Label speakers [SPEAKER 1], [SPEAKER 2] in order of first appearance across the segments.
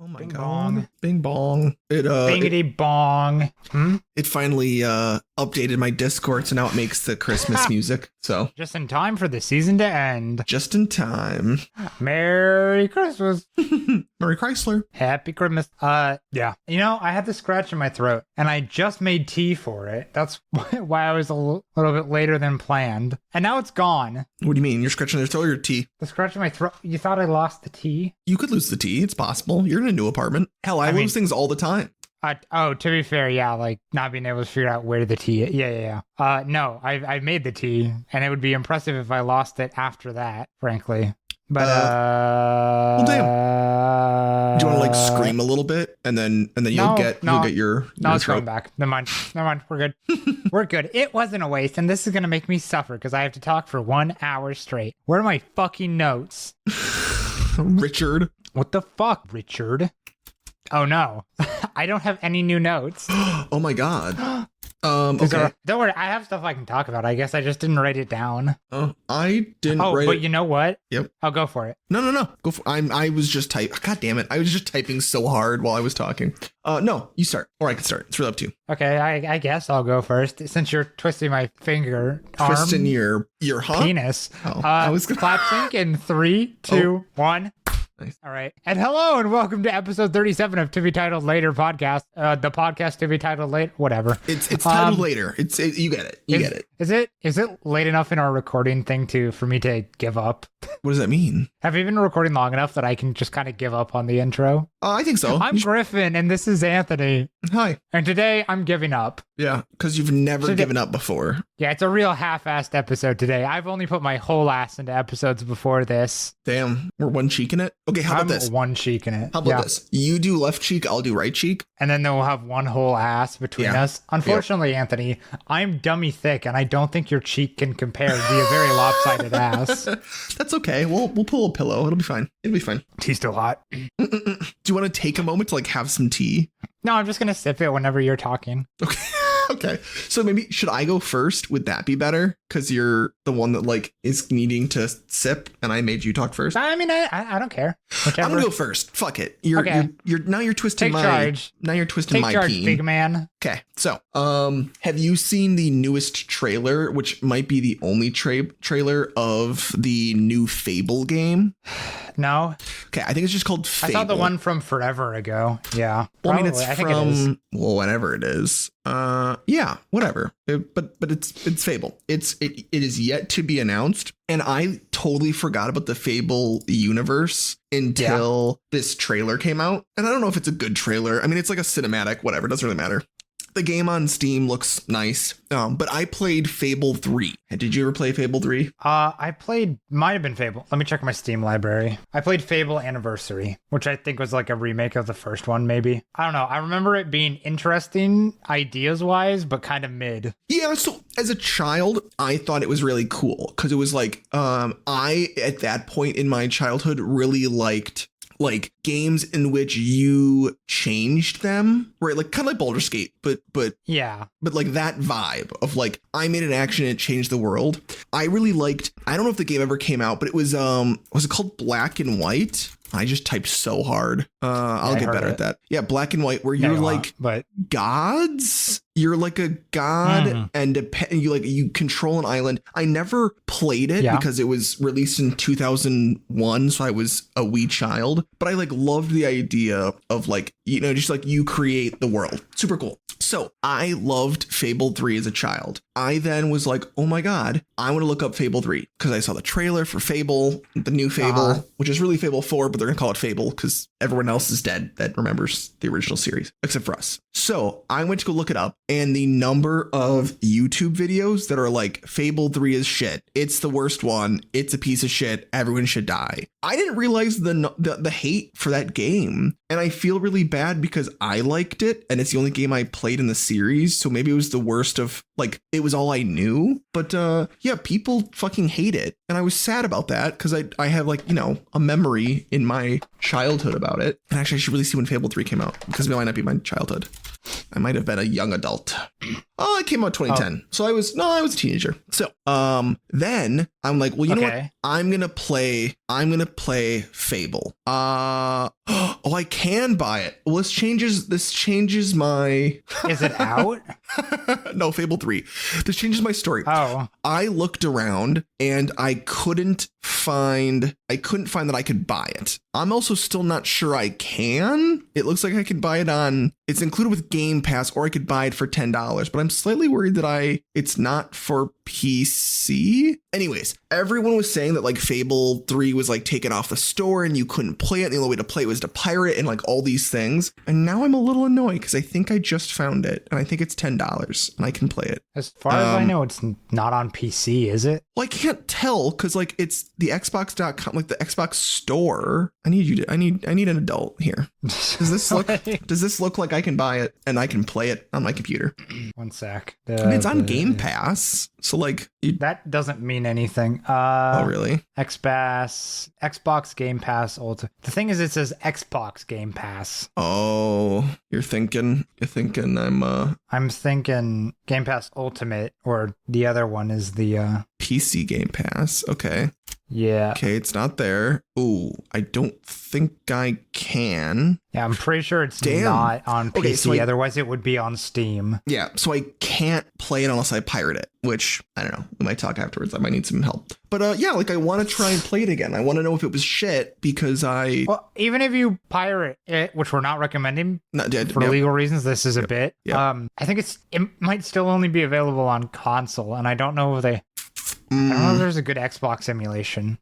[SPEAKER 1] Oh my
[SPEAKER 2] Bing
[SPEAKER 1] god.
[SPEAKER 2] bong.
[SPEAKER 1] Bing bong.
[SPEAKER 2] Bingity bong.
[SPEAKER 1] It finally updated my Discord, so now it makes the Christmas music. So
[SPEAKER 2] Just in time for the season to end.
[SPEAKER 1] just in time.
[SPEAKER 2] Merry Christmas.
[SPEAKER 1] Murray Chrysler.
[SPEAKER 2] Happy Christmas. Yeah. You know, I had this scratch in my throat and I just made tea for it. That's why I was a little bit later than planned. And now it's gone.
[SPEAKER 1] What do you mean? You're scratching your throat or your tea?
[SPEAKER 2] The scratch in my throat. You thought I lost the tea?
[SPEAKER 1] You could lose the tea. It's possible. You're in a new apartment. Hell, I
[SPEAKER 2] mean-
[SPEAKER 1] lose things all the time.
[SPEAKER 2] To be fair, yeah, like not being able to figure out where the tea is. Yeah. No, I made the tea and it would be impressive if I lost it after that, frankly. But,
[SPEAKER 1] well, damn. Do you want to like scream a little bit and then you'll get your
[SPEAKER 2] No, it's
[SPEAKER 1] throat
[SPEAKER 2] going back. Never mind. We're good. We're good. It wasn't a waste, and this is gonna make me suffer because I have to talk for 1 hour straight. Where are my fucking notes?
[SPEAKER 1] Richard.
[SPEAKER 2] What the fuck, Richard? Oh no, I don't have any new notes.
[SPEAKER 1] Oh my god. Okay.
[SPEAKER 2] Don't worry, I have stuff I can talk about. I guess I just didn't write it down.
[SPEAKER 1] I didn't write
[SPEAKER 2] but
[SPEAKER 1] it.
[SPEAKER 2] you know what?
[SPEAKER 1] Yep.
[SPEAKER 2] I'll go for it.
[SPEAKER 1] No. Go for. I was just God damn it! I was just typing so hard while I was talking. No, you start, or I can start. It's really up to you.
[SPEAKER 2] Okay, I guess I'll go first since you're twisting my finger,
[SPEAKER 1] Twisting
[SPEAKER 2] arm,
[SPEAKER 1] your
[SPEAKER 2] penis.
[SPEAKER 1] Oh, I was gonna...
[SPEAKER 2] Clap sync in 3, 2, 1.
[SPEAKER 1] Nice.
[SPEAKER 2] All right. And hello and welcome to episode 37 of To Be Titled Later podcast. The podcast To Be Titled Later, whatever.
[SPEAKER 1] It's titled later. You get it. You get it.
[SPEAKER 2] Is it late enough in our recording thing for me to give up?
[SPEAKER 1] What does that mean?
[SPEAKER 2] Have you been recording long enough that I can just kind of give up on the intro?
[SPEAKER 1] I think so.
[SPEAKER 2] I'm Griffin and this is Anthony.
[SPEAKER 1] Hi.
[SPEAKER 2] And today I'm giving up.
[SPEAKER 1] Yeah, because you've never given up before.
[SPEAKER 2] Yeah, it's a real half-assed episode today. I've only put my whole ass into episodes before this.
[SPEAKER 1] Damn, we're one cheeking it. Okay, how about this?
[SPEAKER 2] One cheek in it.
[SPEAKER 1] How about this? You do left cheek, I'll do right cheek.
[SPEAKER 2] And then we'll have one whole ass between us. Unfortunately, Anthony, I'm dummy thick, and I don't think your cheek can compare to be a very lopsided ass.
[SPEAKER 1] That's okay. We'll pull a pillow. It'll be fine. It'll be fine.
[SPEAKER 2] Tea's still hot.
[SPEAKER 1] Do you want to take a moment to like have some tea?
[SPEAKER 2] No, I'm just going to sip it whenever you're talking.
[SPEAKER 1] Okay. Okay. So maybe should I go first? Would that be better? Because you're the one that like is needing to sip and I made you talk first.
[SPEAKER 2] I mean, I don't care. Whichever.
[SPEAKER 1] I'm gonna go first. Fuck it. You're twisting
[SPEAKER 2] Take charge.
[SPEAKER 1] Now you're twisting my
[SPEAKER 2] charge,
[SPEAKER 1] peen.
[SPEAKER 2] big man.
[SPEAKER 1] Okay. So, have you seen the newest trailer, which might be the only trailer of the new Fable game?
[SPEAKER 2] No.
[SPEAKER 1] Okay, I think it's just called Fable.
[SPEAKER 2] I saw the one from forever ago. Yeah.
[SPEAKER 1] Well, I mean,
[SPEAKER 2] I think
[SPEAKER 1] from
[SPEAKER 2] it is.
[SPEAKER 1] Well, whatever it is. Yeah, whatever. But it's Fable. It is yet to be announced, and I totally forgot about the Fable universe until this trailer came out. And I don't know if it's a good trailer. I mean, it's like a cinematic, whatever. It doesn't really matter. The game on Steam looks nice, but I played Fable 3. Did you ever play Fable 3?
[SPEAKER 2] Might have been Fable. Let me check my Steam library. I played Fable Anniversary, which I think was like a remake of the first one, maybe. I don't know. I remember it being interesting ideas-wise, but kind of mid.
[SPEAKER 1] Yeah, so as a child, I thought it was really cool because it was like, I, at that point in my childhood, really liked like games in which you changed them, right? Like kind of like Baldur's Gate, but
[SPEAKER 2] yeah,
[SPEAKER 1] but like that vibe of like I made an action and it changed the world. I really liked. I don't know if the game ever came out, but it was it called Black and White? I just typed so hard. I'll get better at that. Yeah, Black and White, where you're like gods. You're like a god, and you control an island. I never played it because it was released in 2001, so I was a wee child. But I like loved the idea of like, you know, just like you create the world. Super cool. So I loved Fable 3 as a child. I then was like, oh my God, I want to look up Fable 3 because I saw the trailer for Fable, the new Fable, which is really Fable 4, but they're going to call it Fable because everyone else is dead that remembers the original series, except for us. So I went to go look it up, and the number of YouTube videos that are like Fable 3 is shit. It's the worst one. It's a piece of shit. Everyone should die. I didn't realize the hate for that game. And I feel really bad because I liked it and it's the only game I played in the series. So maybe it was the worst of like, it was all I knew. But yeah, people fucking hate it. And I was sad about that because I have like, you know, a memory in my childhood about it. And actually, I should really see when Fable 3 came out because it might not be my childhood. I might have been a young adult. Oh, it came out 2010. So I was a teenager. So then I'm like, well, you know what? I'm gonna play Fable. Oh, I can buy it. Well, this changes my.
[SPEAKER 2] Is it out?
[SPEAKER 1] No, Fable 3. This changes my story.
[SPEAKER 2] Oh.
[SPEAKER 1] I looked around and I couldn't find that I could buy it. I'm also still not sure I can. It looks like I could buy it it's included with Game Pass, or I could buy it for $10, but I'm slightly worried that it's not for PC. Anyways, everyone was saying that like Fable 3 was like taken off the store and you couldn't play it. And the only way to play it was to pirate and like all these things. And now I'm a little annoyed because I think I just found it and I think it's $10 and I can play it.
[SPEAKER 2] As far as I know, it's not on PC, is it?
[SPEAKER 1] Well, I can't tell because like it's the Xbox.com, like the Xbox store. I need an adult here. Does this look like I can buy it and I can play it on my computer?
[SPEAKER 2] One sec.
[SPEAKER 1] It's on Game Pass. So like
[SPEAKER 2] that doesn't mean anything.
[SPEAKER 1] Oh really?
[SPEAKER 2] Xbox Game Pass Ultimate. The thing is, it says Xbox Game Pass.
[SPEAKER 1] Oh, you're thinking
[SPEAKER 2] I'm thinking Game Pass Ultimate, or the other one is the
[SPEAKER 1] PC Game Pass. Okay.
[SPEAKER 2] Yeah.
[SPEAKER 1] Okay, it's not there. Ooh, I don't think I can.
[SPEAKER 2] Yeah, I'm pretty sure it's not on PC. Okay, so otherwise, it would be on Steam.
[SPEAKER 1] Yeah, so I can't play it unless I pirate it, which, I don't know. We might talk afterwards. I might need some help. But yeah, like I want to try and play it again. I want to know if it was shit because Well,
[SPEAKER 2] even if you pirate it, which we're not recommending for legal reasons, this is a bit. I think it might still only be available on console, and I don't know if I don't know if there's a good Xbox emulation.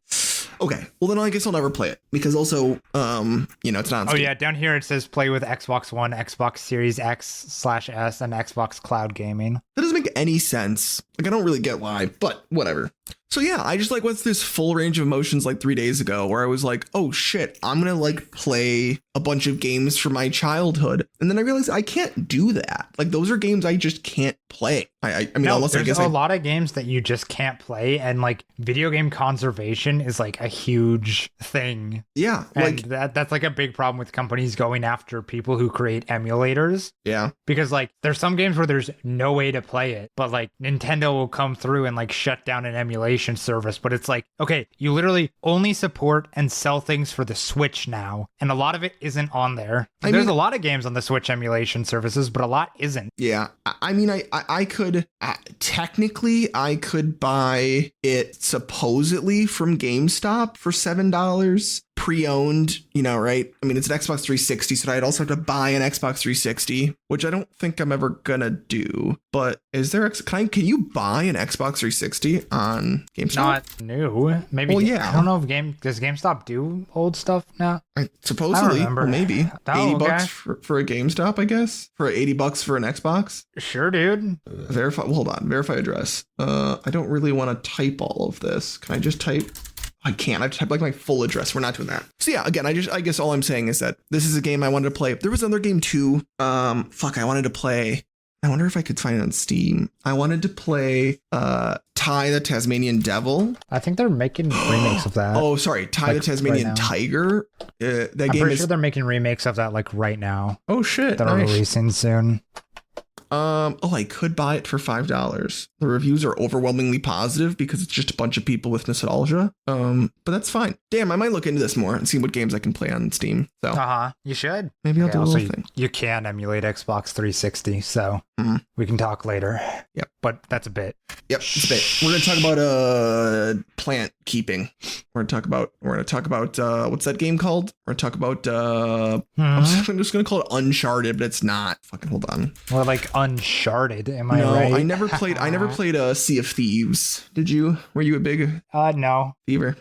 [SPEAKER 1] Okay, well then I guess I'll never play it because also, it's not on Steam.
[SPEAKER 2] Oh yeah, down here it says play with Xbox One, Xbox Series X/S, and Xbox Cloud Gaming.
[SPEAKER 1] That doesn't make any sense. Like I don't really get why, but whatever. So yeah, I just like what's this full range of emotions like 3 days ago where I was like, oh shit, I'm going to like play a bunch of games from my childhood. And then I realized I can't do that. Like those are games I just can't play. I mean,
[SPEAKER 2] unless there's a lot of games that you just can't play, and like video game conservation is like a huge thing.
[SPEAKER 1] Yeah.
[SPEAKER 2] And that's like a big problem with companies going after people who create emulators.
[SPEAKER 1] Yeah.
[SPEAKER 2] Because like there's some games where there's no way to play it, but like Nintendo will come through and like shut down an emulation service. But it's like, okay, you literally only support and sell things for the Switch now, and a lot of it isn't on there. There's a lot of games on the Switch emulation services, but a lot isn't.
[SPEAKER 1] Yeah. I mean, I could technically I could buy it supposedly from GameStop for $7 pre-owned, right? I mean, it's an Xbox 360, so I'd also have to buy an Xbox 360, which I don't think I'm ever gonna do. But is there can you buy an Xbox 360 on GameStop?
[SPEAKER 2] Not new. Maybe. Well, yeah. I don't know if does GameStop do old stuff now?
[SPEAKER 1] Supposedly, or maybe $80 for a GameStop, I guess. For $80 for an Xbox.
[SPEAKER 2] Sure, dude.
[SPEAKER 1] Verify. Hold on. Verify address. I don't really want to type all of this. Can I just type? I can't. I type like my full address. We're not doing that. So yeah, again, I guess all I'm saying is that this is a game I wanted to play. There was another game too. I wanted to play. I wonder if I could find it on Steam. I wanted to play Ty the Tasmanian Devil.
[SPEAKER 2] I think they're making remakes of that.
[SPEAKER 1] Oh, sorry. Ty the Tasmanian Tiger.
[SPEAKER 2] I'm pretty sure they're making remakes of that like right now.
[SPEAKER 1] Oh shit.
[SPEAKER 2] That are releasing soon.
[SPEAKER 1] I could buy it for $5. The reviews are overwhelmingly positive because it's just a bunch of people with nostalgia. But that's fine. Damn, I might look into this more and see what games I can play on Steam. So
[SPEAKER 2] you should.
[SPEAKER 1] Maybe I'll do a little thing.
[SPEAKER 2] You can emulate Xbox 360, so we can talk later.
[SPEAKER 1] Yep.
[SPEAKER 2] But that's a bit.
[SPEAKER 1] Yep, it's a bit. We're gonna talk about plant keeping. We're gonna talk about what's that game called? We're gonna talk about I'm just gonna call it Uncharted, but it's not. Fucking hold on.
[SPEAKER 2] Or like Uncharted, am I right?
[SPEAKER 1] No, I never played Sea of Thieves. Did you? Were you a big
[SPEAKER 2] no.
[SPEAKER 1] Thiever?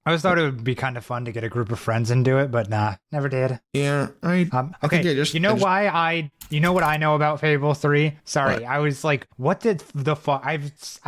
[SPEAKER 2] I always thought it would be kind of fun to get a group of friends and do it, but nah, never did.
[SPEAKER 1] Yeah,
[SPEAKER 2] You know what I know about Fable 3? Sorry,
[SPEAKER 1] what?
[SPEAKER 2] I was like, what did the fuck? I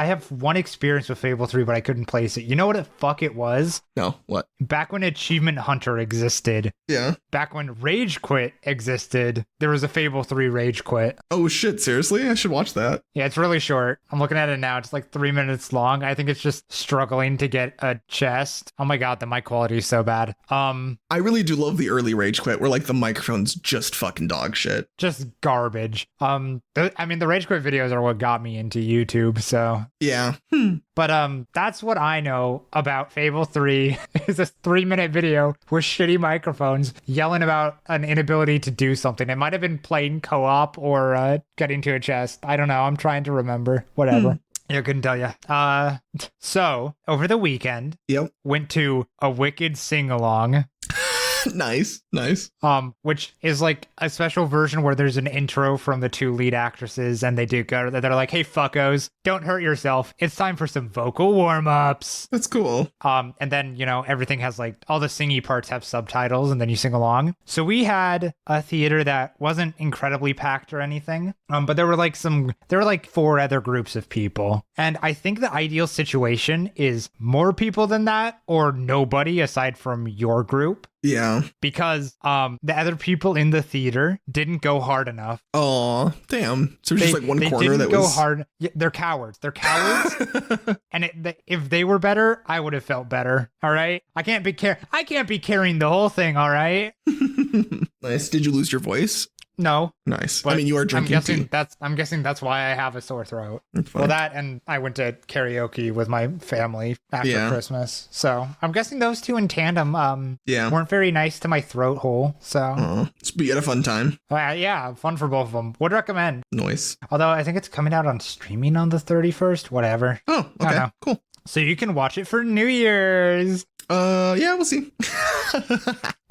[SPEAKER 2] have one experience with Fable 3, but I couldn't place it. You know what the fuck it was?
[SPEAKER 1] No, what?
[SPEAKER 2] Back when Achievement Hunter existed.
[SPEAKER 1] Yeah.
[SPEAKER 2] Back when Rage Quit existed, there was a Fable 3 Rage Quit.
[SPEAKER 1] Oh shit, seriously? I should watch that.
[SPEAKER 2] Yeah, it's really short. I'm looking at it now. It's like 3 minutes long. I think it's just struggling to get a chest. Oh my god, the mic quality is so bad.
[SPEAKER 1] I really do love the early Rage Quit where like the microphone's just fucking dog shit.
[SPEAKER 2] Just garbage. Those I mean, the Rage Quit videos are what got me into YouTube, so.
[SPEAKER 1] Yeah.
[SPEAKER 2] But that's what I know about Fable 3 is a 3-minute video with shitty microphones yelling about an inability to do something. It might have been playing co-op or getting to a chest. I don't know. I'm trying to remember. Whatever. Yeah, I couldn't tell you. So over the weekend, went to a Wicked sing-along.
[SPEAKER 1] Nice.
[SPEAKER 2] Which is like a special version where there's an intro from the 2 lead actresses, and they're like, "Hey, fuckos, don't hurt yourself. It's time for some vocal warm-ups."
[SPEAKER 1] That's cool.
[SPEAKER 2] And then, everything has like all the singy parts have subtitles, and then you sing along. So we had a theater that wasn't incredibly packed or anything. But there were like 4 other groups of people. And I think the ideal situation is more people than that or nobody aside from your group.
[SPEAKER 1] Yeah.
[SPEAKER 2] Because the other people in the theater didn't go hard enough.
[SPEAKER 1] Oh, damn. So it was just like one corner
[SPEAKER 2] didn't
[SPEAKER 1] that
[SPEAKER 2] go
[SPEAKER 1] was...
[SPEAKER 2] hard. Yeah, they're cowards. And if they were better, I would have felt better. All right. I can't be carrying the whole thing. All right.
[SPEAKER 1] Nice. Did you lose your voice?
[SPEAKER 2] No.
[SPEAKER 1] Nice. I mean, you are drinking tea.
[SPEAKER 2] I'm guessing that's why I have a sore throat. Well, that and I went to karaoke with my family after Christmas. So I'm guessing those 2 in tandem weren't very nice to my throat hole. So
[SPEAKER 1] you had a fun time.
[SPEAKER 2] Yeah, fun for both of them. Would recommend.
[SPEAKER 1] Nice.
[SPEAKER 2] Although I think it's coming out on streaming on the 31st. Whatever.
[SPEAKER 1] Oh, okay. Cool.
[SPEAKER 2] So you can watch it for New Year's.
[SPEAKER 1] Yeah, we'll see.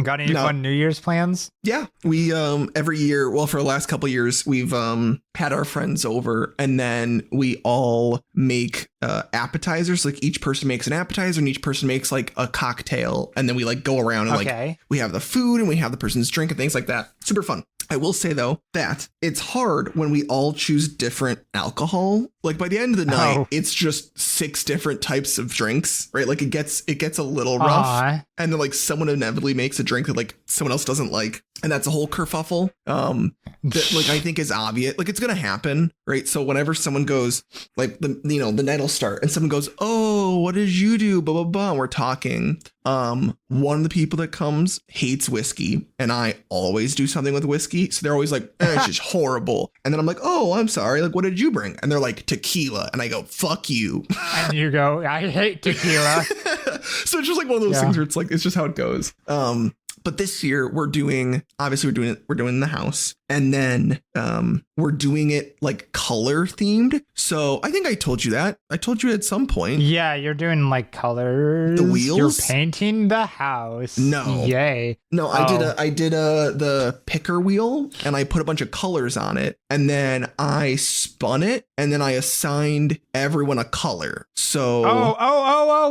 [SPEAKER 2] Got any fun New Year's plans?
[SPEAKER 1] Yeah, we every year, well, for the last couple of years, we've had our friends over, and then we all make appetizers. Like each person makes an appetizer, and each person makes like a cocktail, and then we like go around and like we have the food and we have the person's drink and things like that. Super fun. I will say, though, that it's hard when we all choose different alcohol. Like by the end of the night, it's just 6 different types of drinks, right? Like it gets a little rough. And then like someone inevitably makes a drink that like someone else doesn't like. And that's a whole kerfuffle that like I think is obvious. Like it's going to happen, right? So whenever someone goes like the night will start and someone goes, "Oh, what did you do? Blah, blah, blah." And we're talking. One of the people that comes hates whiskey, and I always do something with whiskey. So they're always like, "It's just horrible." And then I'm like, "Oh, I'm sorry. Like, what did you bring?" And they're like, "Tequila." And I go, "Fuck you."
[SPEAKER 2] And you go, "I hate tequila."
[SPEAKER 1] So it's just like one of those things where it's like, it's just how it goes. But this year we're doing in the house, and then we're doing it like color themed. So I think I told you that. I told you at some point.
[SPEAKER 2] Yeah, you're doing like colors.
[SPEAKER 1] The wheels.
[SPEAKER 2] You're painting the house.
[SPEAKER 1] No.
[SPEAKER 2] Yay.
[SPEAKER 1] No, I did the picker wheel, and I put a bunch of colors on it, and then I spun it, and then I assigned everyone a color. So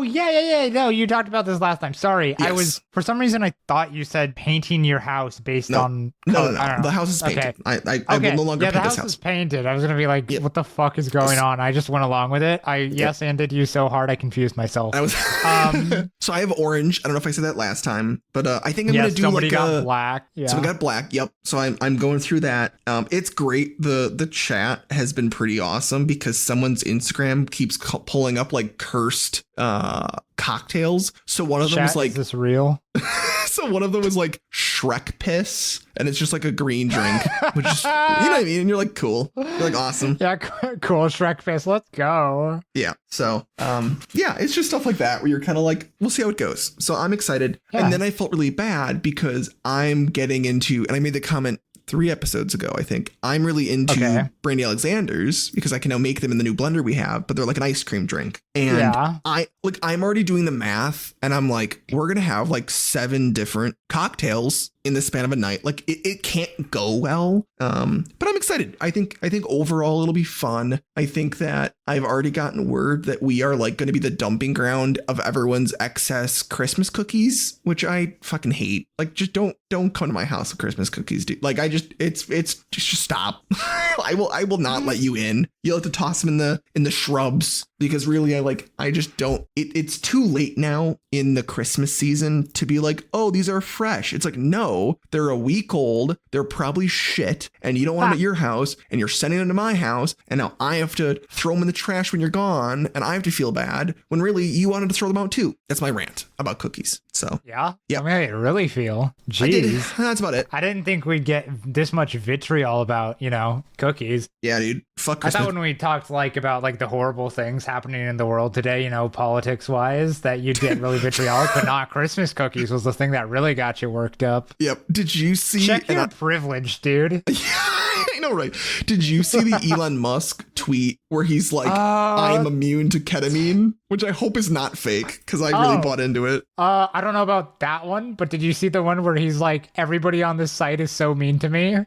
[SPEAKER 2] yeah. No, you talked about this last time. Sorry. Yes. I was, for some reason, I thought you said painting your house based on color.
[SPEAKER 1] No. The house is painted.
[SPEAKER 2] Okay.
[SPEAKER 1] I will no longer paint this house.
[SPEAKER 2] The house is painted. I was gonna be like, what the fuck is going on? I just went along with it. Ended you so hard I confused myself.
[SPEAKER 1] I was so I have orange. I don't know if I said that last time, but I think I'm gonna do
[SPEAKER 2] somebody
[SPEAKER 1] like
[SPEAKER 2] got black. Yeah.
[SPEAKER 1] So we got black. Yep. So I'm going through that. It's great. The chat has been pretty awesome because someone's Instagram keeps pulling up like cursed cocktails. So one of them was like,
[SPEAKER 2] "Is this real?"
[SPEAKER 1] So one of them was like Shrek piss, and it's just like a green drink, which is, you know what I mean? And you're like, cool. You're like, awesome.
[SPEAKER 2] Yeah, cool. Shrek piss. Let's go.
[SPEAKER 1] Yeah. So, it's just stuff like that where you're kind of like, we'll see how it goes. So I'm excited. Yeah. And then I felt really bad because I'm getting into, and I made the comment 3 episodes ago, I think, I'm really into Brandy Alexander's because I can now make them in the new blender we have, but they're like an ice cream drink. And I'm already doing the math, and I'm like, we're going to have like 7 different cocktails in the span of a night. Like it can't go well. But I'm excited. I think overall it'll be fun. I think that I've already gotten word that we are like going to be the dumping ground of everyone's excess Christmas cookies, which I fucking hate. Like, just don't come to my house with Christmas cookies, dude. Like, it's just stop. I will not let you in. You'll have to toss them in the shrubs, because really I just don't. It's too late now in the Christmas season to be like, oh, these are fresh. It's like, no, they're a week old. They're probably shit, and you don't want them at your house, and you're sending them to my house, and now I have to throw them in the the trash when you're gone and I have to feel bad when really you wanted to throw them out too. That's my rant about cookies. So
[SPEAKER 2] Yeah?
[SPEAKER 1] Yeah.
[SPEAKER 2] I mean, I really feel. Jeez.
[SPEAKER 1] I did. That's about it.
[SPEAKER 2] I didn't think we'd get this much vitriol about, cookies.
[SPEAKER 1] Yeah, dude. Fuck
[SPEAKER 2] I
[SPEAKER 1] Christmas.
[SPEAKER 2] thought when we talked about the horrible things happening in the world today, politics wise, that you'd get really vitriolic, but not Christmas cookies was the thing that really got you worked up.
[SPEAKER 1] Yep. Did you see?
[SPEAKER 2] Check your privilege, dude.
[SPEAKER 1] I know, right? Did you see the Elon Musk tweet where he's like, I'm immune to ketamine? Which I hope is not fake because I really bought into it.
[SPEAKER 2] I don't know about that one, but did you see the one where he's like, everybody on this site is so mean to me?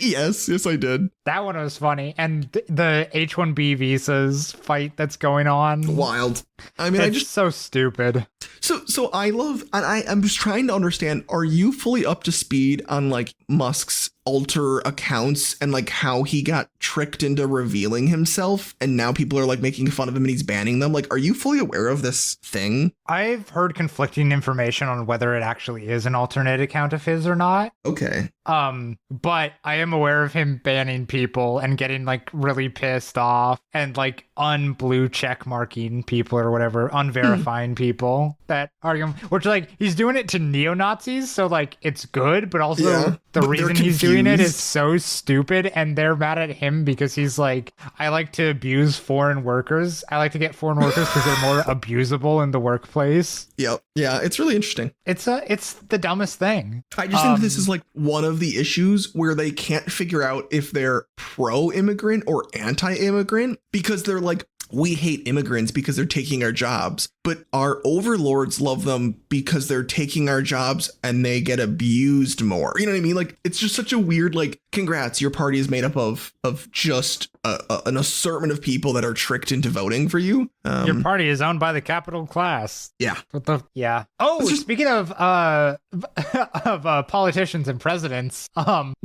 [SPEAKER 1] Yes, I did.
[SPEAKER 2] That one was funny. And the H-1B visas fight that's going on.
[SPEAKER 1] Wild. I mean,
[SPEAKER 2] it's so stupid.
[SPEAKER 1] So I love, and I'm just trying to understand, are you fully up to speed on like Musk's alter accounts and like how he got tricked into revealing himself and now people are like making fun of him and he's banning them? Like, are you fully aware of this thing?
[SPEAKER 2] I've heard conflicting information on whether it actually is an alternate account of his or not.
[SPEAKER 1] Okay.
[SPEAKER 2] But I am aware of him banning people and getting like really pissed off and like unblue check marking people or whatever, unverifying people that argue, which like he's doing it to neo-Nazis, so like it's good, but also the reason he's doing it is so stupid and they're mad at him because he's like, I like to abuse foreign workers. I like to get foreign workers because they're more abusable in the workplace.
[SPEAKER 1] Yep. Yeah, it's really interesting.
[SPEAKER 2] It's the dumbest thing.
[SPEAKER 1] I just think this is like one of the issues where they can't figure out if they're pro-immigrant or anti-immigrant because they're like, we hate immigrants because they're taking our jobs, but our overlords love them because they're taking our jobs and they get abused more. You know what I mean? Like, it's just such a weird, like, congrats, your party is made up of just an assortment of people that are tricked into voting for you.
[SPEAKER 2] Your party is owned by the capital class.
[SPEAKER 1] Yeah.
[SPEAKER 2] Yeah. Oh, speaking of politicians and presidents,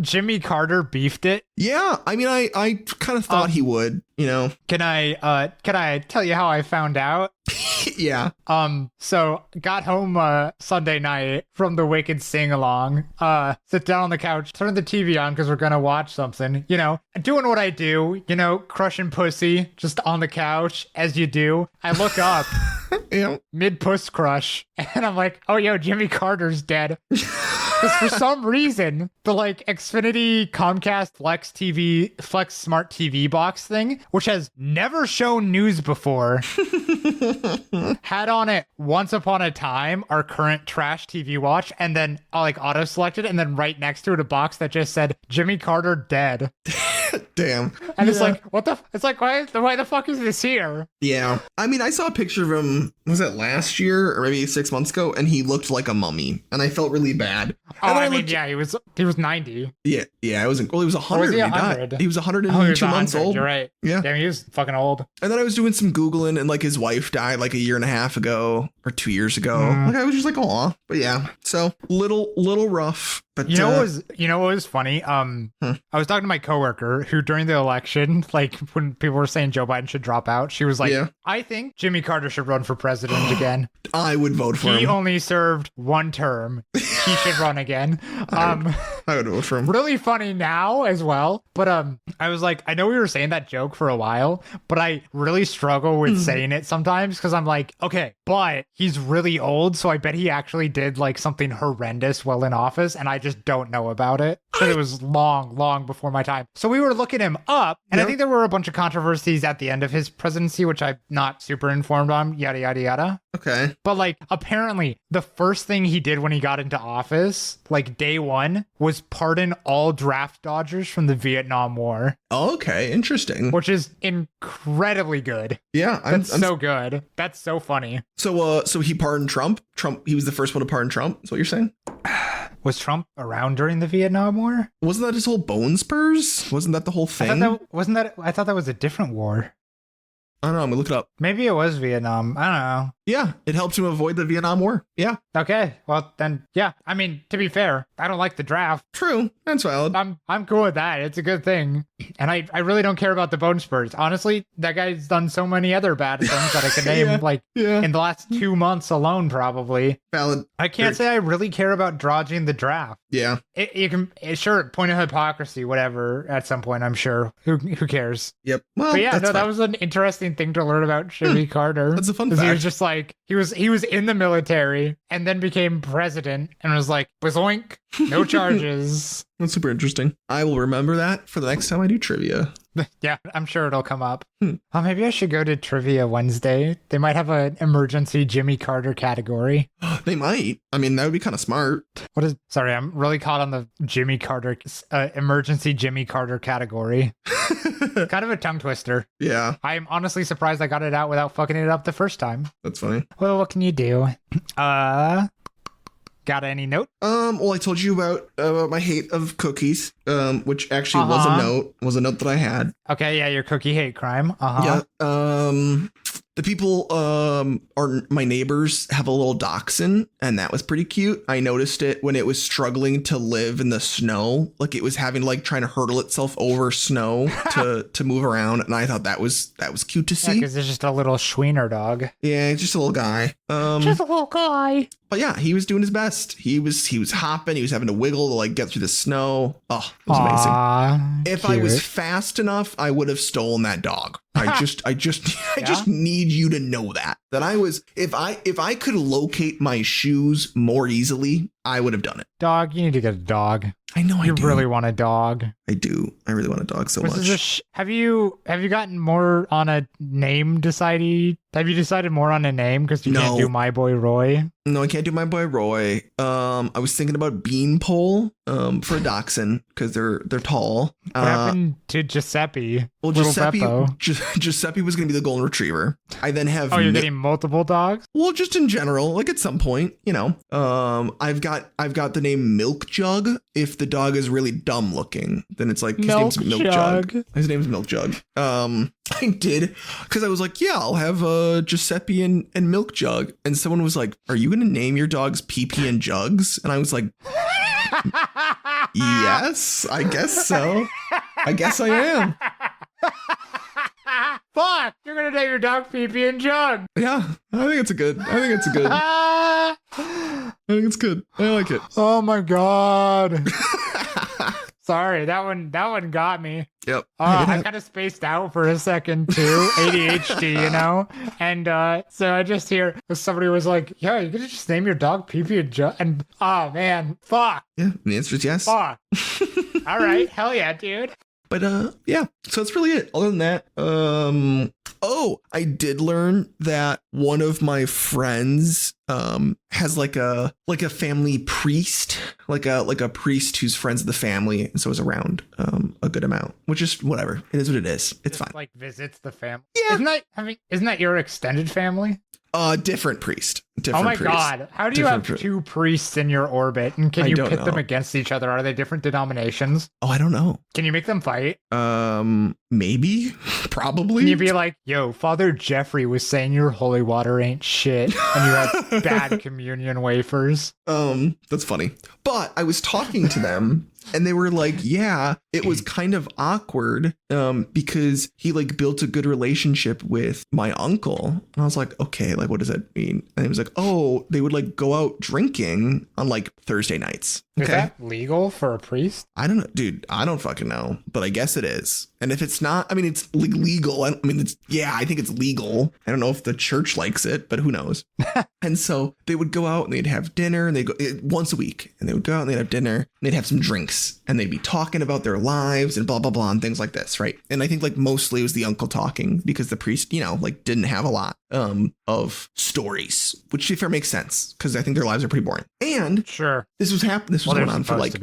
[SPEAKER 2] Jimmy Carter beefed it.
[SPEAKER 1] Yeah. I mean, I kind of thought he would,
[SPEAKER 2] Can I tell you how I found out?
[SPEAKER 1] Yeah.
[SPEAKER 2] So got home Sunday night from the Wicked sing-along, sit down on the couch, turn the TV on because we're gonna watch something, doing what I do, crushing pussy just on the couch as you do. I look up mid puss crush and I'm like, oh yo, Jimmy Carter's dead. Because for some reason, the like Xfinity Comcast Flex Smart TV box thing, which has never shown news before, had on it Once Upon a Time, our current trash TV watch, and then like auto selected, and then right next to it a box that just said Jimmy Carter dead.
[SPEAKER 1] Damn.
[SPEAKER 2] And it's like, what the? It's like, why the fuck is this here?
[SPEAKER 1] Yeah. I mean, I saw a picture of him, was it last year or maybe 6 months ago? And he looked like a mummy. And I felt really bad.
[SPEAKER 2] Yeah, he was 90.
[SPEAKER 1] Yeah. It was, well, he was 100 when he died. He was 102 months old.
[SPEAKER 2] You're right.
[SPEAKER 1] Yeah.
[SPEAKER 2] Damn, he was fucking old.
[SPEAKER 1] And then I was doing some Googling and like his wife died like a year and a half ago or 2 years ago. Like I was just like, aw. But yeah. So little rough. But
[SPEAKER 2] you know what was funny? I was talking to my coworker who during the election, like when people were saying Joe Biden should drop out, she was like, I think Jimmy Carter should run for president again.
[SPEAKER 1] I would vote for him.
[SPEAKER 2] He only served one term. He should run again.
[SPEAKER 1] I would vote for him.
[SPEAKER 2] Really funny now as well. But I was like, I know we were saying that joke for a while, but I really struggle with saying it sometimes because I'm like, okay, but he's really old, so I bet he actually did like something horrendous while in office, and I just don't know about it because it was long before my time. So we were looking him up, and I think there were a bunch of controversies at the end of his presidency, which I'm not super informed on, yada, yada, yada.
[SPEAKER 1] Okay.
[SPEAKER 2] But like, apparently the first thing he did when he got into office, like day one, was pardon all draft dodgers from the Vietnam War.
[SPEAKER 1] Okay, interesting.
[SPEAKER 2] Which is incredibly good.
[SPEAKER 1] Yeah.
[SPEAKER 2] That's so good. That's so funny.
[SPEAKER 1] So he pardoned Trump? He was the first one to pardon Trump, is what you're saying?
[SPEAKER 2] Was Trump around during the Vietnam War?
[SPEAKER 1] Wasn't that his whole bone spurs? Wasn't that the whole thing?
[SPEAKER 2] I thought that was a different war.
[SPEAKER 1] I don't know. I'm gonna look it up.
[SPEAKER 2] Maybe it was Vietnam. I don't know.
[SPEAKER 1] Yeah, it helped him avoid the Vietnam War. Yeah.
[SPEAKER 2] Okay. Well, then, yeah. I mean, to be fair, I don't like the draft.
[SPEAKER 1] True. That's valid.
[SPEAKER 2] I'm cool with that. It's a good thing. And I really don't care about the bone spurs. Honestly, that guy's done so many other bad things that I could name, in the last 2 months alone, probably.
[SPEAKER 1] Valid.
[SPEAKER 2] I can't say I really care about dodging the draft.
[SPEAKER 1] Yeah.
[SPEAKER 2] You can sure point of hypocrisy, whatever. At some point, I'm sure. Who cares?
[SPEAKER 1] Yep. Well,
[SPEAKER 2] But yeah,
[SPEAKER 1] that's
[SPEAKER 2] no,
[SPEAKER 1] fine.
[SPEAKER 2] that was an interesting thing to learn about Jimmy Carter.
[SPEAKER 1] That's a fun
[SPEAKER 2] 'Cause he was
[SPEAKER 1] fact.
[SPEAKER 2] just like he was in the military and then became president and was like, bazoink, no charges.
[SPEAKER 1] That's super interesting. I will remember that for the next time I do trivia.
[SPEAKER 2] Yeah, I'm sure it'll come up. Oh, maybe I should go to Trivia Wednesday. They might have an emergency Jimmy Carter category.
[SPEAKER 1] They might. I mean, that would be kind of smart.
[SPEAKER 2] What is? Sorry, I'm really caught on the Jimmy Carter emergency Jimmy Carter category. Kind of a tongue twister.
[SPEAKER 1] Yeah,
[SPEAKER 2] I'm honestly surprised I got it out without fucking it up the first time.
[SPEAKER 1] that's funny.
[SPEAKER 2] Well, what can you do? Got any note?
[SPEAKER 1] Well, I told you about my hate of cookies, which actually was a note that I had.
[SPEAKER 2] Okay, yeah, your cookie hate crime. Uh-huh.
[SPEAKER 1] Yeah. The people are my neighbors have a little dachshund, and that was pretty cute. I noticed it when it was struggling to live in the snow, like it was having like trying to hurtle itself over snow to move around, and I thought that was cute to see.
[SPEAKER 2] Because it's just a little Schwiener dog.
[SPEAKER 1] Yeah, it's just a little guy.
[SPEAKER 2] Just a little guy.
[SPEAKER 1] But yeah, he was doing his best. He was hopping. He was having to wiggle to like get through the snow. Oh, it was amazing. If I was fast enough, I would have stolen that dog. I just need you to know that I was, if I could locate my shoes more easily, I would have done it.
[SPEAKER 2] Dog, you need to get a dog.
[SPEAKER 1] I know I do.
[SPEAKER 2] You really want a dog.
[SPEAKER 1] I do. I really want a dog so much.
[SPEAKER 2] Have you gotten more on a name decided? Have you decided more on a name because you can't do My Boy Roy?
[SPEAKER 1] No, I can't do My Boy Roy. I was thinking about Beanpole for a dachshund because they're tall.
[SPEAKER 2] What happened to Giuseppe?
[SPEAKER 1] Well, Giuseppe was going to be the golden retriever. I then have.
[SPEAKER 2] Oh, you're getting multiple dogs?
[SPEAKER 1] Well, just in general, like at some point, you know. I've got the name Milk Jug. If the dog is really dumb looking, then it's like his name's Milk Jug. His name's Milk Jug. I did because I was like, yeah, I'll have Giuseppe and Milk Jug, and someone was like, are you going to name your dogs PP and Jugs? And I was like, yes, I guess so. I guess I am.
[SPEAKER 2] Fuck! You're gonna name your dog PP and Jug.
[SPEAKER 1] Yeah, I think it's good. I think it's good. I like it.
[SPEAKER 2] Oh my god. Sorry, that one got me.
[SPEAKER 1] Yep.
[SPEAKER 2] I kind of spaced out for a second too. ADHD, you know? And so I just hear somebody was like, yeah, you could just name your dog PP and Jug. And oh man, fuck.
[SPEAKER 1] Yeah, the answer is yes.
[SPEAKER 2] Fuck. All right, hell yeah, dude.
[SPEAKER 1] But yeah, so that's really it. Other than that, I did learn that one of my friends has like a family priest, like a priest who's friends with the family, and so is around a good amount, which is whatever. It is what it is. It's
[SPEAKER 2] just,
[SPEAKER 1] fine.
[SPEAKER 2] Like visits the family.
[SPEAKER 1] Yeah.
[SPEAKER 2] Isn't that your extended family?
[SPEAKER 1] Different priest.
[SPEAKER 2] Oh my god. How do you have two priests in your orbit? And can you pit them against each other? Are they different denominations?
[SPEAKER 1] Oh, I don't know.
[SPEAKER 2] Can you make them fight?
[SPEAKER 1] Maybe. Probably.
[SPEAKER 2] Can you be like, yo, Father Jeffrey was saying your holy water ain't shit, and you have bad communion wafers?
[SPEAKER 1] That's funny. But I was talking to them and they were like, yeah, it was kind of awkward because he like built a good relationship with my uncle. And I was like, okay, like what does that mean? And he was like, oh, they would like go out drinking on like Thursday nights.
[SPEAKER 2] Okay. Is that legal for a priest?
[SPEAKER 1] I don't know, dude. I don't fucking know, but I guess it is. And if it's not, I mean, it's legal. I think it's legal. I don't know if the church likes it, but who knows? And so they would go out and they'd have dinner and they go once a week and they would go out and they'd have dinner and they'd have some drinks and they'd be talking about their lives and blah, blah, blah, and things like this. Right. And I think like mostly it was the uncle talking because the priest, you know, like didn't have a lot of stories, which if it makes sense because I think their lives are pretty boring. And
[SPEAKER 2] sure,
[SPEAKER 1] this was going on for like,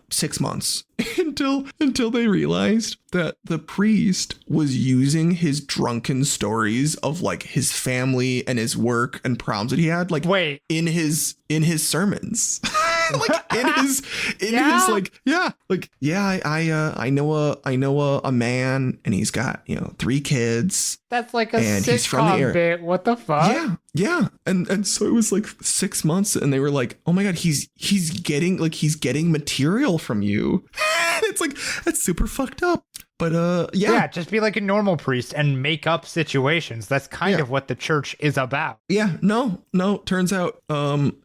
[SPEAKER 1] 6 months until they realized that the priest was using his drunken stories of like his family and his work and problems that he had like in his sermons. Like I know a man and he's got 3 kids.
[SPEAKER 2] That's like a sitcom bit. What the fuck?
[SPEAKER 1] Yeah. And so it was like 6 months and they were like, oh my god, he's getting material from you. It's like, that's super fucked up. But
[SPEAKER 2] Yeah, just be like a normal priest and make up situations. That's kind of what the church is about.
[SPEAKER 1] Yeah, no. Turns out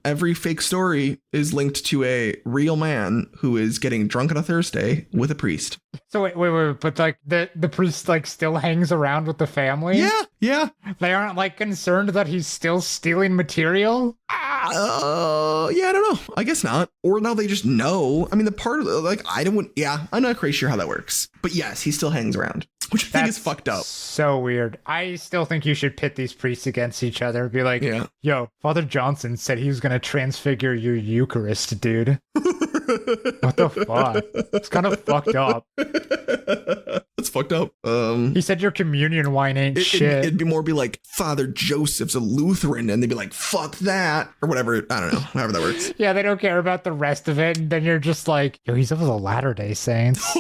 [SPEAKER 1] every fake story is linked to a real man who is getting drunk on a Thursday with a priest.
[SPEAKER 2] So wait, but like the priest like still hangs around with the family?
[SPEAKER 1] Yeah.
[SPEAKER 2] They aren't like concerned that he's still stealing material?
[SPEAKER 1] Yeah, I don't know. I guess not. Or now they just know. I mean, the part of like, I'm not crazy sure how that works. But yes, he still hangs around, which I think is fucked up.
[SPEAKER 2] So weird. I still think you should pit these priests against each other. Be like, yo, Father Johnson said he was going to transfigure your Eucharist, dude. What the fuck? It's kind of fucked up.
[SPEAKER 1] That's fucked up.
[SPEAKER 2] He said your communion wine ain't shit.
[SPEAKER 1] It'd be like Father Joseph's a Lutheran, and they'd be like, fuck that, or whatever. I don't know, however that works.
[SPEAKER 2] Yeah, they don't care about the rest of it, and then you're just like, yo, he's of the Latter-day Saints.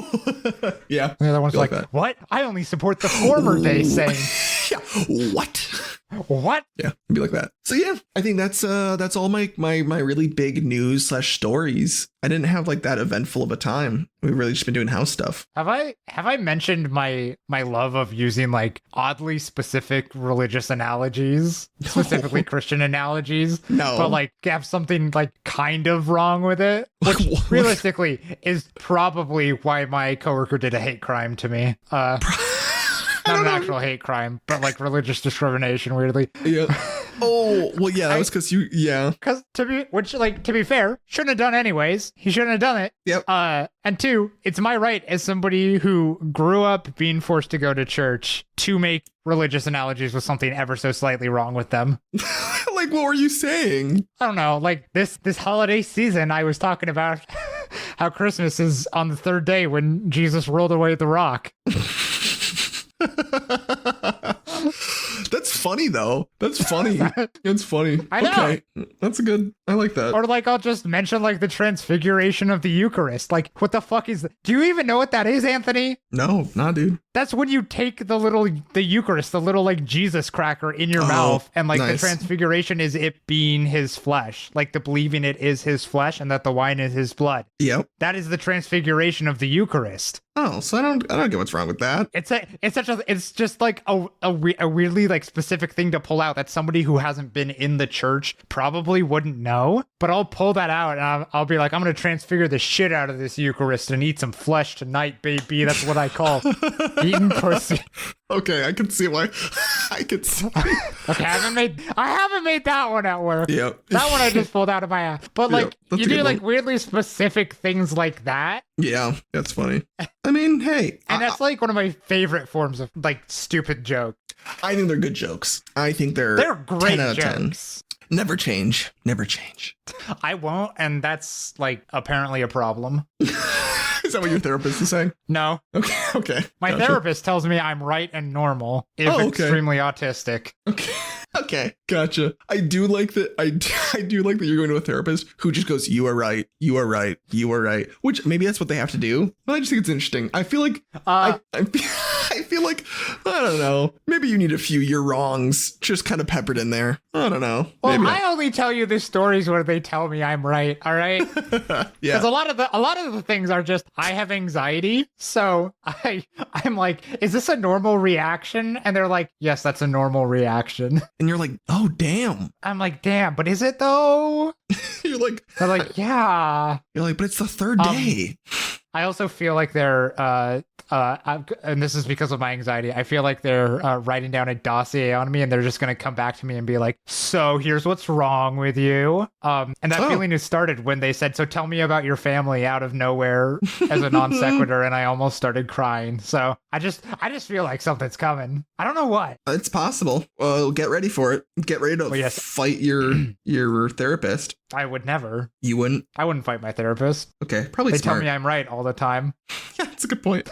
[SPEAKER 1] Yeah.
[SPEAKER 2] And the other one's like, what? I only support the former-day Saints.
[SPEAKER 1] Yeah. What? Yeah, it'd be like that. So yeah, I think that's all my really big news / stories. I didn't have like that eventful of a time. We've really just been doing house stuff.
[SPEAKER 2] Have I mentioned my love of using like oddly specific religious analogies, specifically Christian analogies?
[SPEAKER 1] No.
[SPEAKER 2] But like have something like kind of wrong with it, which realistically is probably why my coworker did a hate crime to me. Not an actual hate crime, but like religious discrimination, weirdly.
[SPEAKER 1] Yeah. Oh, well, yeah, that was because
[SPEAKER 2] Because to be fair, shouldn't have done anyways. He shouldn't have done it.
[SPEAKER 1] Yep.
[SPEAKER 2] And two, it's my right as somebody who grew up being forced to go to church to make religious analogies with something ever so slightly wrong with them.
[SPEAKER 1] Like, what were you saying?
[SPEAKER 2] I don't know. Like this holiday season, I was talking about how Christmas is on the third day when Jesus rolled away the rock.
[SPEAKER 1] That's funny though. That's funny. It's funny.
[SPEAKER 2] I know.
[SPEAKER 1] Okay. That's good. I like that.
[SPEAKER 2] Or like I'll just mention like the transfiguration of the Eucharist. Like what the fuck is do you even know what that is, Anthony?
[SPEAKER 1] No, nah, dude.
[SPEAKER 2] That's when you take the Eucharist, the little like Jesus cracker in your mouth, and like the transfiguration is it being his flesh, like the believing it is his flesh and that the wine is his blood.
[SPEAKER 1] Yep.
[SPEAKER 2] That is the transfiguration of the Eucharist.
[SPEAKER 1] Oh, so I don't get what's wrong with that.
[SPEAKER 2] It's just like a weirdly like specific thing to pull out that somebody who hasn't been in the church probably wouldn't know. But I'll pull that out and I'll be like, I'm gonna transfigure the shit out of this Eucharist and eat some flesh tonight, baby. That's what I call eating pussy.
[SPEAKER 1] Okay, I can see why. I can see.
[SPEAKER 2] Okay, I haven't made that one at work.
[SPEAKER 1] Yep.
[SPEAKER 2] That one I just pulled out of my ass. But like
[SPEAKER 1] that's
[SPEAKER 2] you do like weirdly specific things like that.
[SPEAKER 1] Yeah, that's funny. I mean, hey.
[SPEAKER 2] And that's like one of my favorite forms of like stupid joke.
[SPEAKER 1] I think they're good jokes. I think they're
[SPEAKER 2] great
[SPEAKER 1] 10 out of 10.
[SPEAKER 2] jokes.
[SPEAKER 1] Never change. Never change.
[SPEAKER 2] I won't, and that's like apparently a problem.
[SPEAKER 1] Is that what your therapist is saying?
[SPEAKER 2] No.
[SPEAKER 1] Okay.
[SPEAKER 2] My therapist tells me I'm right and normal, if extremely autistic.
[SPEAKER 1] Okay, gotcha. I do like that. I do like that you're going to a therapist who just goes, "You are right. You are right. You are right." Which maybe that's what they have to do. But I just think it's interesting. I feel like I feel like I don't know. Maybe you need a few "you're wrongs" just kind of peppered in there. I don't know.
[SPEAKER 2] Well,
[SPEAKER 1] maybe
[SPEAKER 2] I only tell you the stories where they tell me I'm right. All right.
[SPEAKER 1] Yeah.
[SPEAKER 2] Because a lot of the things are just I have anxiety, so I'm like, is this a normal reaction? And they're like, yes, that's a normal reaction.
[SPEAKER 1] And you're like, oh damn.
[SPEAKER 2] I'm like, damn, but is it though?
[SPEAKER 1] You're like,
[SPEAKER 2] they're like, yeah.
[SPEAKER 1] You're like, but it's the third day.
[SPEAKER 2] I also feel like they're, and this is because of my anxiety, I feel like they're writing down a dossier on me and they're just going to come back to me and be like, so here's what's wrong with you. And that feeling has started when they said, so tell me about your family out of nowhere as a non sequitur. And I almost started crying. So I just feel like something's coming. I don't know what.
[SPEAKER 1] It's possible. Well, get ready for it. Get ready to fight your therapist.
[SPEAKER 2] I would never.
[SPEAKER 1] You wouldn't?
[SPEAKER 2] I wouldn't fight my therapist.
[SPEAKER 1] Okay, probably
[SPEAKER 2] They
[SPEAKER 1] smart.
[SPEAKER 2] tell me I'm right all the time.
[SPEAKER 1] Yeah, that's a good point.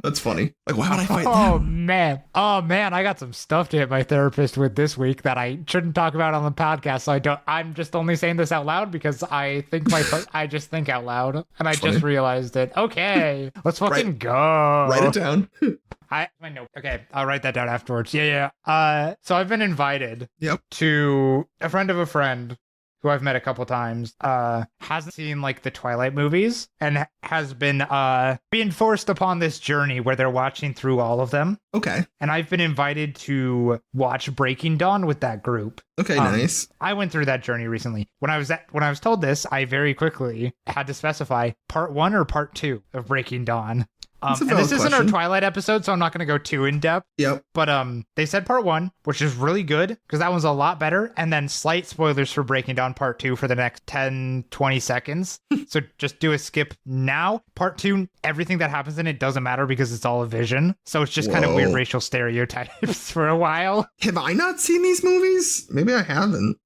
[SPEAKER 1] That's funny. Like, why would I fight
[SPEAKER 2] them? Oh man, I got some stuff to hit my therapist with this week that I shouldn't talk about on the podcast. So I'm just only saying this out loud because I think I just think out loud and I just realized it. Okay, let's fucking go.
[SPEAKER 1] Write it down.
[SPEAKER 2] Okay, I'll write that down afterwards. Yeah. So I've been invited
[SPEAKER 1] to
[SPEAKER 2] a friend of a friend who I've met a couple times, hasn't seen like the Twilight movies and has been being forced upon this journey where they're watching through all of them.
[SPEAKER 1] Okay.
[SPEAKER 2] And I've been invited to watch Breaking Dawn with that group.
[SPEAKER 1] Okay, nice.
[SPEAKER 2] I went through that journey recently. When I was told this, I very quickly had to specify part 1 or part 2 of Breaking Dawn. And this isn't our Twilight episode, so I'm not going to go too in depth.
[SPEAKER 1] Yep.
[SPEAKER 2] But they said part 1, which is really good because that one's a lot better. And then slight spoilers for Breaking Dawn part 2 for the next 10, 20 seconds. So just do a skip now. Part 2, everything that happens in it doesn't matter because it's all a vision. So it's just kind of weird racial stereotypes for a while.
[SPEAKER 1] Have I not seen these movies? Maybe I haven't.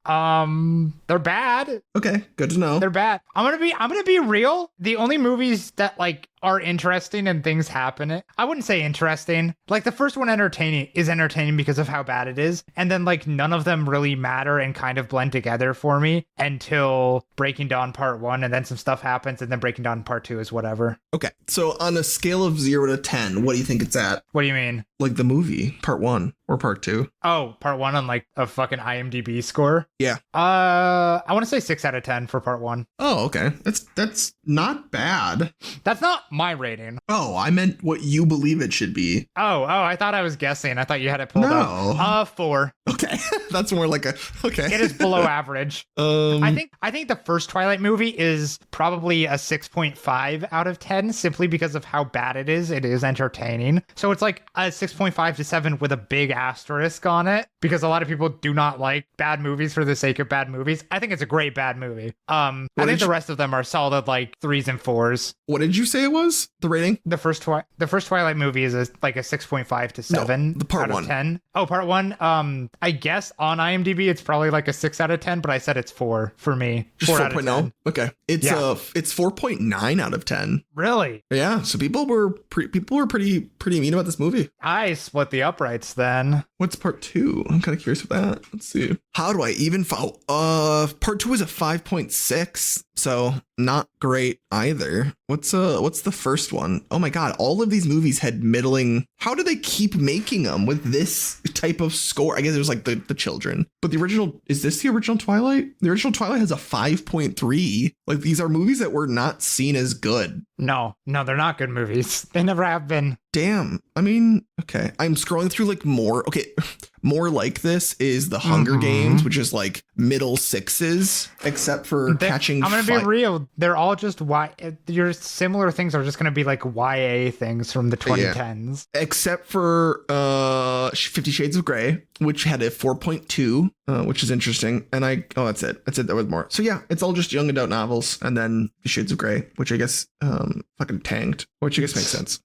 [SPEAKER 2] They're bad.
[SPEAKER 1] Okay, good to know.
[SPEAKER 2] They're bad. I'm gonna be real. The only movies that like are interesting and things happen. I wouldn't say interesting. Like the first one is entertaining because of how bad it is. And then like none of them really matter and kind of blend together for me until Breaking Dawn part 1, and then some stuff happens, and then Breaking Dawn part 2 is whatever.
[SPEAKER 1] Okay. So on a scale of 0 to 10, what do you think it's at?
[SPEAKER 2] What do you mean?
[SPEAKER 1] Like the movie, part 1 or part 2?
[SPEAKER 2] Oh, part 1 on like a fucking IMDb score?
[SPEAKER 1] Yeah.
[SPEAKER 2] I want to say 6 out of 10 for part 1.
[SPEAKER 1] Oh, okay. That's not bad.
[SPEAKER 2] That's not my rating.
[SPEAKER 1] Oh, I meant what you believe it should be.
[SPEAKER 2] Oh, I thought I was guessing. I thought you had it pulled up. 4.
[SPEAKER 1] Okay. That's more like okay.
[SPEAKER 2] It is below average. I think the first Twilight movie is probably a 6.5 out of 10 simply because of how bad it is. It is entertaining. So it's like a 6.5 to 7 with a big asterisk on it because a lot of people do not like bad movies for the sake of bad movies. I think it's a great bad movie. I think the rest of them are solid like 3s and 4s.
[SPEAKER 1] What did you say it was? The rating?
[SPEAKER 2] The first Twilight movie is like a 6.5 to 7
[SPEAKER 1] the part
[SPEAKER 2] out of
[SPEAKER 1] 1.
[SPEAKER 2] 10. Oh, part 1. I guess on IMDb it's probably like a 6 out of 10, but I said it's 4 for me.
[SPEAKER 1] Just
[SPEAKER 2] 4 out of 10.
[SPEAKER 1] Okay. It's 4.9 out of 10.
[SPEAKER 2] Really?
[SPEAKER 1] Yeah. So people were pretty mean about this movie.
[SPEAKER 2] I split the uprights then.
[SPEAKER 1] What's part 2? I'm kind of curious with that. Let's see. How do I even follow? Part 2 is a 5.6. So not great either. What's the first one? Oh my God. All of these movies had middling. How do they keep making them with this type of score? I guess it was like the children, but the original, is this the original Twilight? The original Twilight has a 5.3. Like these are movies that were not seen as good.
[SPEAKER 2] No, they're not good movies. They never have been.
[SPEAKER 1] Damn. I mean, okay. I'm scrolling through like more. Okay. More like this is the Hunger Games, which is like middle 6s, except for catching.
[SPEAKER 2] I'm going to be real. They're all just your similar things are just going to be like YA things from the 2010s.
[SPEAKER 1] Yeah. Except for 50 Shades of Grey, which had a 4.2, which is interesting. And that's it. There was more. So yeah, it's all just young adult novels. And then 50 Shades of Grey, which I guess fucking tanked, which I guess makes sense.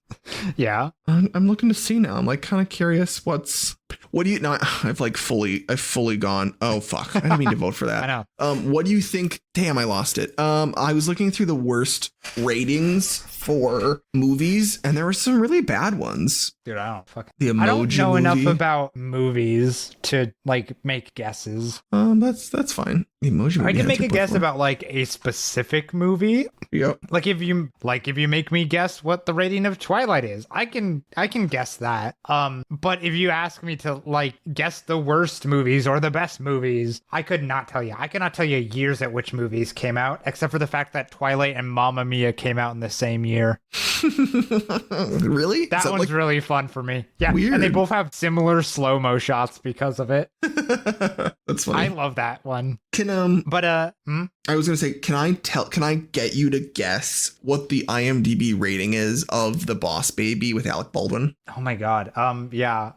[SPEAKER 2] Yeah.
[SPEAKER 1] I'm looking to see now. I'm like kind of curious what do you know? I've fully gone. Oh fuck! I didn't mean to vote for that.
[SPEAKER 2] I know.
[SPEAKER 1] What do you think? Damn, I lost it. I was looking through the worst ratings for movies, and there were some really bad ones.
[SPEAKER 2] Dude, I don't fucking.
[SPEAKER 1] The Emoji
[SPEAKER 2] I don't know
[SPEAKER 1] Movie.
[SPEAKER 2] enough about movies to like make guesses.
[SPEAKER 1] That's fine. The Emoji Movie.
[SPEAKER 2] I can make a guess about like a specific movie.
[SPEAKER 1] Yep.
[SPEAKER 2] Like if you make me guess what the rating of Twilight is, I can guess that. But if you ask me to like guess the worst movies or the best movies, I could not tell you. I cannot tell you years at which movies came out, except for the fact that Twilight and Mamma Mia came out in the same year.
[SPEAKER 1] Really?
[SPEAKER 2] That one's really fun for me. Yeah.
[SPEAKER 1] Weird.
[SPEAKER 2] And they both have similar slow-mo shots because of it.
[SPEAKER 1] That's funny.
[SPEAKER 2] I love that one.
[SPEAKER 1] I was gonna say, can I get you to guess what the IMDb rating is of The Boss Baby with Alec Baldwin?
[SPEAKER 2] Oh my God. Yeah.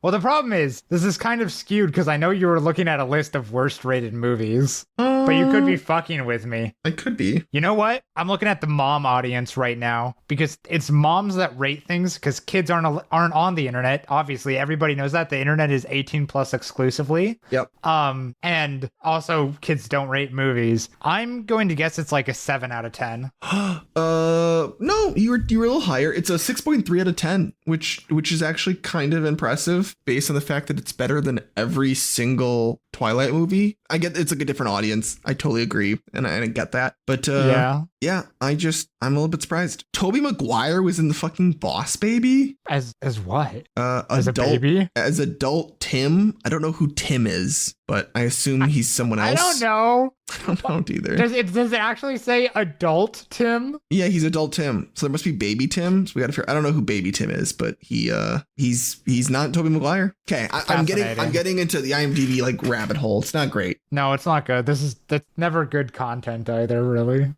[SPEAKER 2] Well, the problem is this is kind of skewed because I know you were looking at a list of worst rated movies, but you could be fucking with me.
[SPEAKER 1] I could be.
[SPEAKER 2] You know what? I'm looking at the mom audience right now because it's moms that rate things because kids aren't on the internet. Obviously, everybody knows that the internet is 18 plus exclusively.
[SPEAKER 1] Yep.
[SPEAKER 2] And also kids don't rate movies. I'm going to guess it's like a 7 out of 10.
[SPEAKER 1] No, you were a little higher. It's a 6.3 out of 10, which is actually kind of impressive based on the fact that it's better than every single Twilight movie. I get it's like a different audience. I totally agree, and I get that. But yeah, I'm a little bit surprised. Tobey Maguire was in the fucking Boss Baby
[SPEAKER 2] as what?
[SPEAKER 1] As
[SPEAKER 2] a baby?
[SPEAKER 1] As adult Tim. I don't know who Tim is, but I assume he's someone else.
[SPEAKER 2] I don't know.
[SPEAKER 1] I don't know either.
[SPEAKER 2] Does it actually say adult Tim?
[SPEAKER 1] Yeah, he's adult Tim. So there must be baby Tim. So we got to figure. I don't know who baby Tim is, but he's not Tobey Maguire. Okay, I'm getting into the IMDb like rabbit hole. It's not great.
[SPEAKER 2] No, it's not good. That's never good content either, really.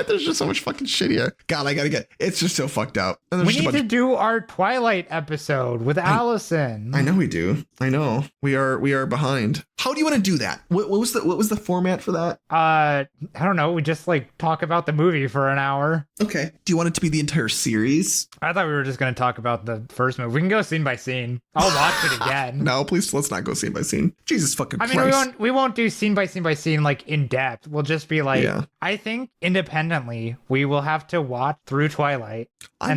[SPEAKER 1] There's just so much fucking shit here. God, I gotta get. It's just so fucked up.
[SPEAKER 2] We need to do our Twilight episode with Allison.
[SPEAKER 1] I know we do. I know we are behind. How do you want to do that? What was the format for that?
[SPEAKER 2] I don't know. We just like talk about the movie for an hour.
[SPEAKER 1] Okay. Do you want it to be the entire series?
[SPEAKER 2] I thought we were just going to talk about the first movie. We can go scene by scene. I'll watch it again.
[SPEAKER 1] No, please, let's not go scene by scene. Jesus fucking Christ.
[SPEAKER 2] I mean, we won't do scene by scene like in depth. We'll just be like, I think independently we will have to watch through Twilight
[SPEAKER 1] I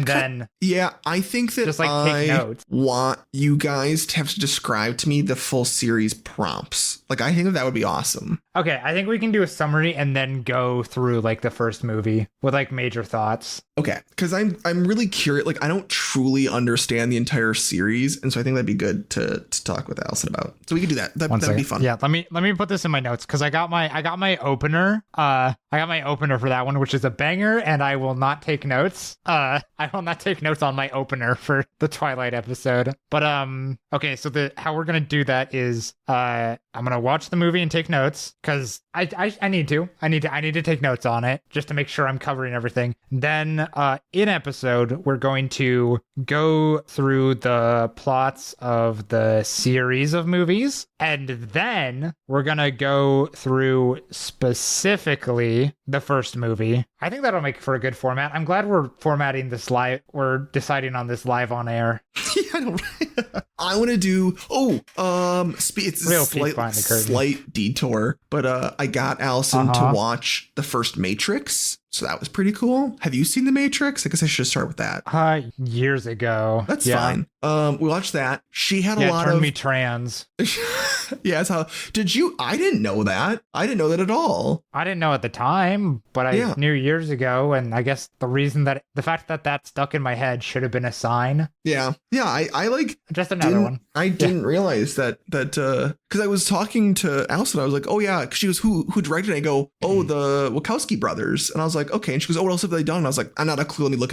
[SPEAKER 1] think that
[SPEAKER 2] just like take notes.
[SPEAKER 1] Want you guys to have to describe to me the full series prompts. Like, I think that would be awesome.
[SPEAKER 2] Okay, I think we can do a summary and then go through like the first movie with like major thoughts.
[SPEAKER 1] Okay, because I'm really curious. Like, I don't truly understand the entire series, and so I think that'd be good to talk with Allison about. So we could do that. That'd be fun.
[SPEAKER 2] Yeah, let me put this in my notes because I got my opener. I got my opener for that one, which is a banger, and I will not take notes. I will not take notes on my opener for the Twilight episode. But okay, so how we're gonna do that is I'm gonna watch the movie and take notes because I need to take notes on it just to make sure I'm covering everything. Then in episode we're going to go through the plots of the series of movies, and then we're gonna go through specifically the first movie. I think that'll make for a good format. I'm glad we're formatting this live. We're deciding on this live on air.
[SPEAKER 1] I want to do. It's a slight detour, but I got Allison to watch the first Matrix. So that was pretty cool. Have you seen The Matrix? I guess I should start with that.
[SPEAKER 2] Years ago.
[SPEAKER 1] That's fine. We watched that. She had a lot of...
[SPEAKER 2] turned me trans.
[SPEAKER 1] Yeah, that's how... Did you... I didn't know that. I didn't know that at all.
[SPEAKER 2] I didn't know at the time, but I knew years ago, and I guess the fact that stuck in my head should have been a sign.
[SPEAKER 1] Yeah. Yeah, I like...
[SPEAKER 2] Just another one.
[SPEAKER 1] I didn't realize that because I was talking to Allison, I was like, oh yeah, because she was who directed it? I go, oh, the Wachowski brothers. And I was like, okay. And she goes, oh, what else have they done? And I was like, I'm not a clue. Let me look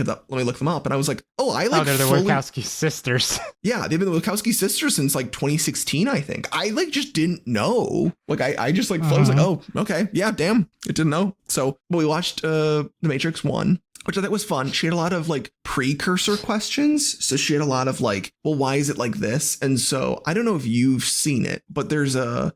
[SPEAKER 1] them up. And I was like, oh, they're
[SPEAKER 2] the Wachowski sisters.
[SPEAKER 1] Yeah, they've been the Wachowski sisters since like 2016, I think. I like just didn't know. Like I just like I was like, oh, okay, yeah, damn, I didn't know. So we watched The Matrix 1. Which I thought was fun. She had a lot of like precursor questions. So she had a lot of like, well, why is it like this? And so I don't know if you've seen it, but there's an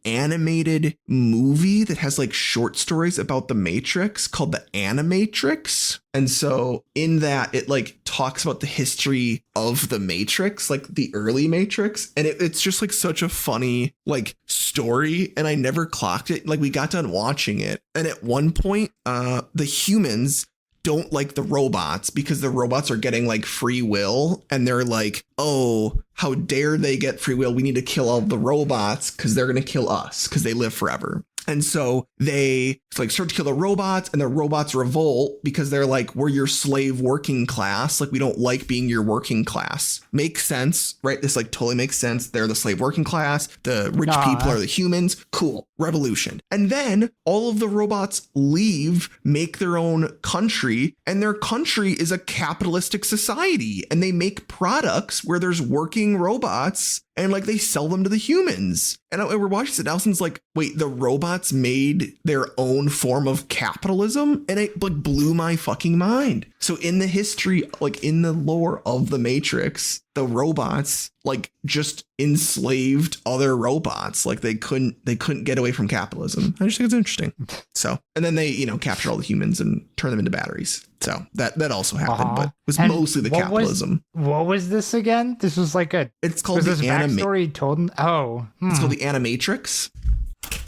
[SPEAKER 1] animated movie that has like short stories about the Matrix called The Animatrix. And so in that, it like talks about the history of the Matrix, like the early Matrix. And it's just like such a funny like story. And I never clocked it. Like we got done watching it. And at one point, the humans don't like the robots because the robots are getting like free will. And they're like, oh, how dare they get free will? We need to kill all the robots because they're going to kill us because they live forever. And so they like start to kill the robots, and the robots revolt because they're like, we're your slave working class. Like, we don't like being your working class. Makes sense, right? This like totally makes sense. They're the slave working class. The rich people are the humans. Cool. Revolution. And then all of the robots leave, make their own country, and their country is a capitalistic society. And they make products where there's working robots, and like they sell them to the humans. And we're watching this, and Allison's like, wait, the robots made their own form of capitalism? And it like blew my fucking mind. So in the history, like in the lore of the Matrix, the robots like just enslaved other robots. Like they couldn't get away from capitalism. I just think it's interesting. So, and then they, capture all the humans and turn them into batteries. So that also happened, but it was mostly the capitalism.
[SPEAKER 2] What was this again? This was like
[SPEAKER 1] it's called the
[SPEAKER 2] backstory told. It's
[SPEAKER 1] called the Animatrix.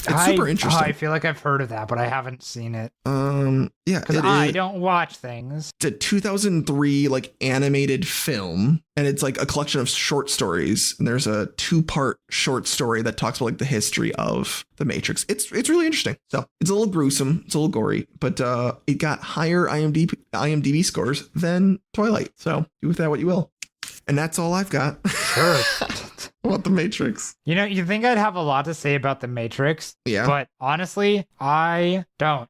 [SPEAKER 1] It's super interesting.
[SPEAKER 2] I feel like I've heard of that, but I haven't seen it.
[SPEAKER 1] Yeah,
[SPEAKER 2] because I don't watch things.
[SPEAKER 1] It's a 2003 like animated film, and it's like a collection of short stories. And there's a 2-part short story that talks about like the history of the Matrix. It's really interesting. So it's a little gruesome, it's a little gory, but it got higher IMDb scores than Twilight. So do with that what you will. And that's all I've got.
[SPEAKER 2] Sure.
[SPEAKER 1] About the Matrix.
[SPEAKER 2] You know, you think I'd have a lot to say about the Matrix,
[SPEAKER 1] Yeah.
[SPEAKER 2] but honestly, I don't.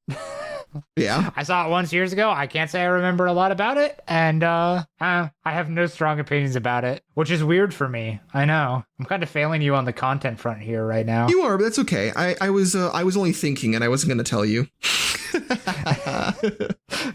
[SPEAKER 1] Yeah.
[SPEAKER 2] I saw it once years ago. I can't say I remember a lot about it, and I have no strong opinions about it, which is weird for me. I know. I'm kind of failing you on the content front here right now.
[SPEAKER 1] You are, but that's okay. I was only thinking, and I wasn't going to tell you.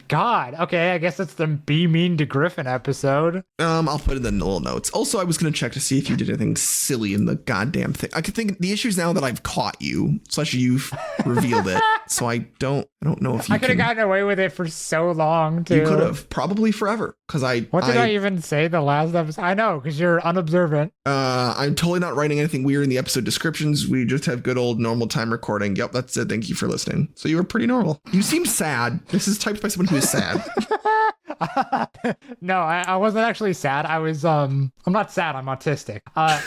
[SPEAKER 2] God. Okay, I guess it's the Be Mean to Griffin episode.
[SPEAKER 1] I'll put it in the little notes. Also, I was going to check to see if you did anything silly in the goddamn thing. I could think the issue is now that I've caught you, / you've revealed it. So I don't know if you
[SPEAKER 2] I could have gotten away with it for so long, too.
[SPEAKER 1] You could have, probably forever. Because
[SPEAKER 2] What did I even say the last episode? I know, because you're unobservant.
[SPEAKER 1] I'm totally not writing anything weird in the episode descriptions. We just have good old normal time recording. Yep, that's it. Thank you for listening. So you were pretty normal. You seem sad. This is typed by someone who is sad.
[SPEAKER 2] No, I wasn't actually sad. I was I'm not sad, I'm autistic.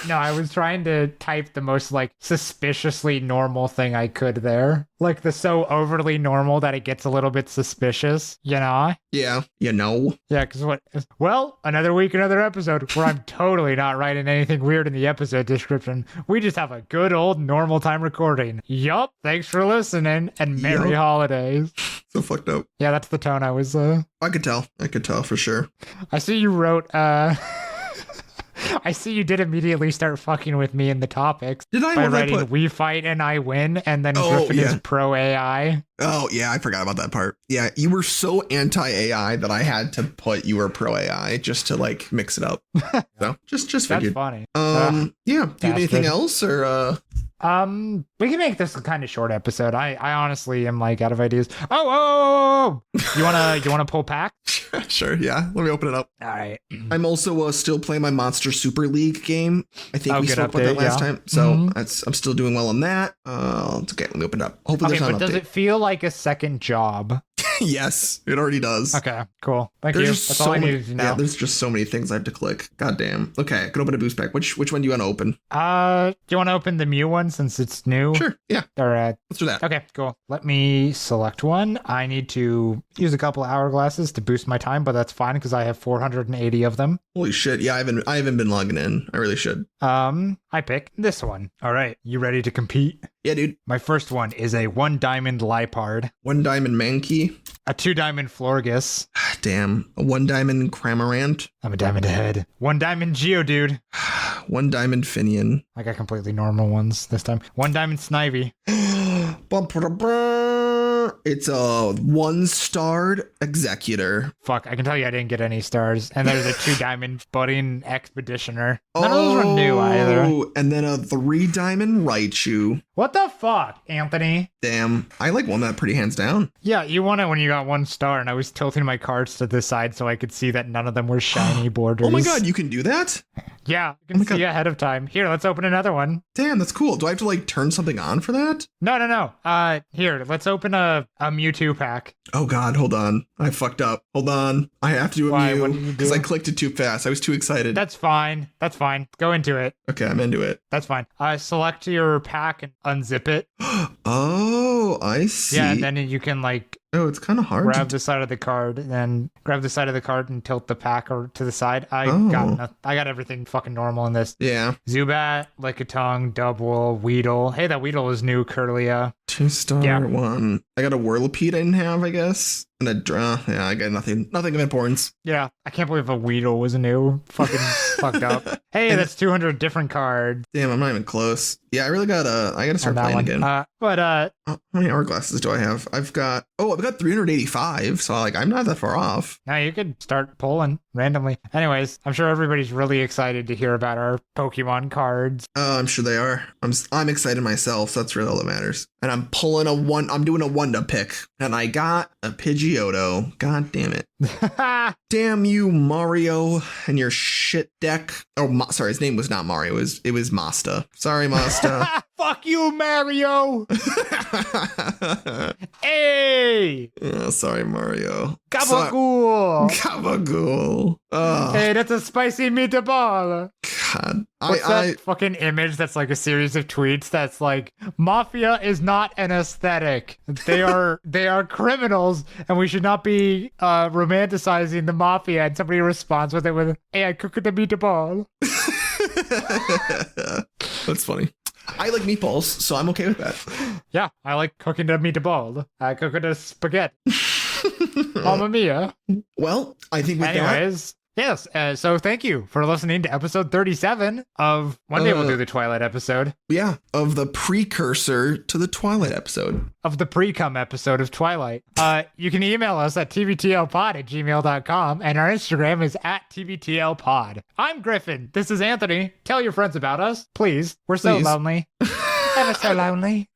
[SPEAKER 2] No, I was trying to type the most like suspiciously normal thing I could there. Like the so overly normal that it gets a little bit suspicious, you know?
[SPEAKER 1] Yeah, you know.
[SPEAKER 2] Yeah, because well, another week, another episode where I'm totally not writing anything weird in the episode description. We just have a good old normal time recording. Yup, thanks for listening and merry holidays.
[SPEAKER 1] So fucked up.
[SPEAKER 2] Yeah, that's the tone I was
[SPEAKER 1] I could tell for sure.
[SPEAKER 2] I see you wrote I see you did immediately start fucking with me in the topics.
[SPEAKER 1] Did I?
[SPEAKER 2] By writing we fight and I win, and then Griffin is pro AI.
[SPEAKER 1] Oh yeah, I forgot about that part. Yeah, you were so anti AI that I had to put you were pro AI just to like mix it up. So just figured.
[SPEAKER 2] That's funny.
[SPEAKER 1] Yeah. Do you have anything else or
[SPEAKER 2] we can make this a kind of short episode. I honestly am like out of ideas. Oh! You wanna pull pack?
[SPEAKER 1] Sure, yeah. Let me open it up.
[SPEAKER 2] All right.
[SPEAKER 1] I'm also still playing my Monster Super League game. I think we spoke about that last time. So I'm still doing well on that. It's okay. Let me open it up. Hopefully there's not an update.
[SPEAKER 2] Does it feel like a second job?
[SPEAKER 1] Yes, it already does.
[SPEAKER 2] Okay, cool. Thank you. That's all I needed to know.
[SPEAKER 1] Yeah, there's just so many things I have to click. God damn. Okay, I can open a boost pack. Which one do you want to open?
[SPEAKER 2] Do you want to open the Mew one since it's new?
[SPEAKER 1] Sure. Yeah.
[SPEAKER 2] All right.
[SPEAKER 1] Let's do that.
[SPEAKER 2] Okay, cool. Let me select one. I need to use a couple of hourglasses to boost my time, but that's fine because I have 480 of them.
[SPEAKER 1] Holy shit. Yeah, I haven't been logging in. I really should.
[SPEAKER 2] I pick this one. All right. You ready to compete?
[SPEAKER 1] Yeah, dude.
[SPEAKER 2] My first one is a 1 diamond Lipard.
[SPEAKER 1] 1 diamond Mankey.
[SPEAKER 2] A 2 diamond Florgus.
[SPEAKER 1] Damn. A 1 diamond Cramorant.
[SPEAKER 2] I'm a diamond ahead. 1 diamond Geodude.
[SPEAKER 1] 1 diamond Finian.
[SPEAKER 2] I got completely normal ones this time. 1 diamond Snivy.
[SPEAKER 1] It's a 1-starred Executor.
[SPEAKER 2] Fuck, I can tell you I didn't get any stars. And there's a 2 diamond Budding Expeditioner. None of those were new either.
[SPEAKER 1] And then a 3 diamond Raichu.
[SPEAKER 2] What the fuck, Anthony?
[SPEAKER 1] Damn, I like won that pretty hands down.
[SPEAKER 2] Yeah, you won it when you got 1 star, and I was tilting my cards to the side so I could see that none of them were shiny borders.
[SPEAKER 1] Oh my god, you can do that?
[SPEAKER 2] Yeah, you can see ahead of time. Here, let's open another one.
[SPEAKER 1] Damn, that's cool. Do I have to like turn something on for that?
[SPEAKER 2] No. Here, let's open a Mewtwo pack.
[SPEAKER 1] Oh god, hold on. I fucked up. Hold on. I have to do a Mew because I clicked it too fast. I was too excited.
[SPEAKER 2] That's fine. Go into it.
[SPEAKER 1] Okay, I'm into it.
[SPEAKER 2] That's fine. Select your pack and unzip it.
[SPEAKER 1] Oh, I see.
[SPEAKER 2] Yeah, and then you can like
[SPEAKER 1] Oh, it's kind of hard.
[SPEAKER 2] Grab the side of the card, then grab the side of the card and tilt the pack or to the side. I got everything fucking normal in this.
[SPEAKER 1] Yeah.
[SPEAKER 2] Zubat, Lickitung, Dubwool, Weedle. Hey, that Weedle is new. Curlia.
[SPEAKER 1] 2-star 1. I got a Whirlipede I didn't have, I guess. And a draw. Yeah, I got nothing of importance.
[SPEAKER 2] Yeah, I can't believe a Weedle was new. Fucking fucked up. Hey, that's 200 different cards.
[SPEAKER 1] Damn, I'm not even close. Yeah, I gotta start playing again.
[SPEAKER 2] How
[SPEAKER 1] many hourglasses do I have? I've got 385, so like I'm not that far off.
[SPEAKER 2] Now you could start pulling randomly. Anyways, I'm sure everybody's really excited to hear about our Pokemon cards.
[SPEAKER 1] I'm sure they are. I'm excited myself, so that's really all that matters. And I'm pulling I'm doing a Wanda pick, and I got a Pidgeotto. God damn it. Damn you, Mario, and your shit deck. Oh, sorry, his name was not Mario. It was Masta. Sorry, Masta.
[SPEAKER 2] Fuck you, Mario. Hey.
[SPEAKER 1] Sorry, Mario.
[SPEAKER 2] Gabagool.
[SPEAKER 1] Gabagool.
[SPEAKER 2] Hey, that's a spicy meatball.
[SPEAKER 1] God.
[SPEAKER 2] What's that fucking image that's like a series of tweets that's like, Mafia is not an aesthetic. They are criminals, and we should not be romanticizing the Mafia. And somebody responds with it with, hey, I cooked the meatball.
[SPEAKER 1] That's funny. I like meatballs, so I'm okay with that.
[SPEAKER 2] Yeah, I like cooking the meatball. I cook the spaghetti. Mamma mia.
[SPEAKER 1] Well, I think with
[SPEAKER 2] Anyways, yes. So thank you for listening to episode 37 of one day we'll do the Twilight episode.
[SPEAKER 1] Yeah, of the precursor to the Twilight episode.
[SPEAKER 2] Of the pre-cum episode of Twilight. You can email us at tbtlpod@gmail.com, and our Instagram is @tbtlpod. I'm Griffin. This is Anthony. Tell your friends about us, please. We're so lonely. Ever so lonely.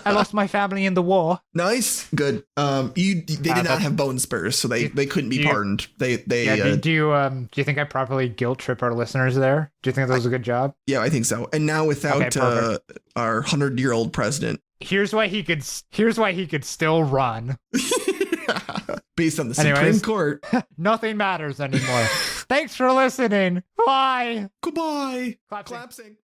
[SPEAKER 2] I lost my family in the war.
[SPEAKER 1] Nice, good. They did not have bone spurs, so they couldn't be pardoned. Do
[SPEAKER 2] you think I properly guilt trip our listeners there? Do you think that was a good job?
[SPEAKER 1] Yeah, I think so. And now without our 100-year-old president,
[SPEAKER 2] here's why he could still run.
[SPEAKER 1] Based on the Supreme Court.
[SPEAKER 2] Nothing matters anymore. Thanks for listening. Bye.
[SPEAKER 1] Goodbye.
[SPEAKER 2] Clap sync.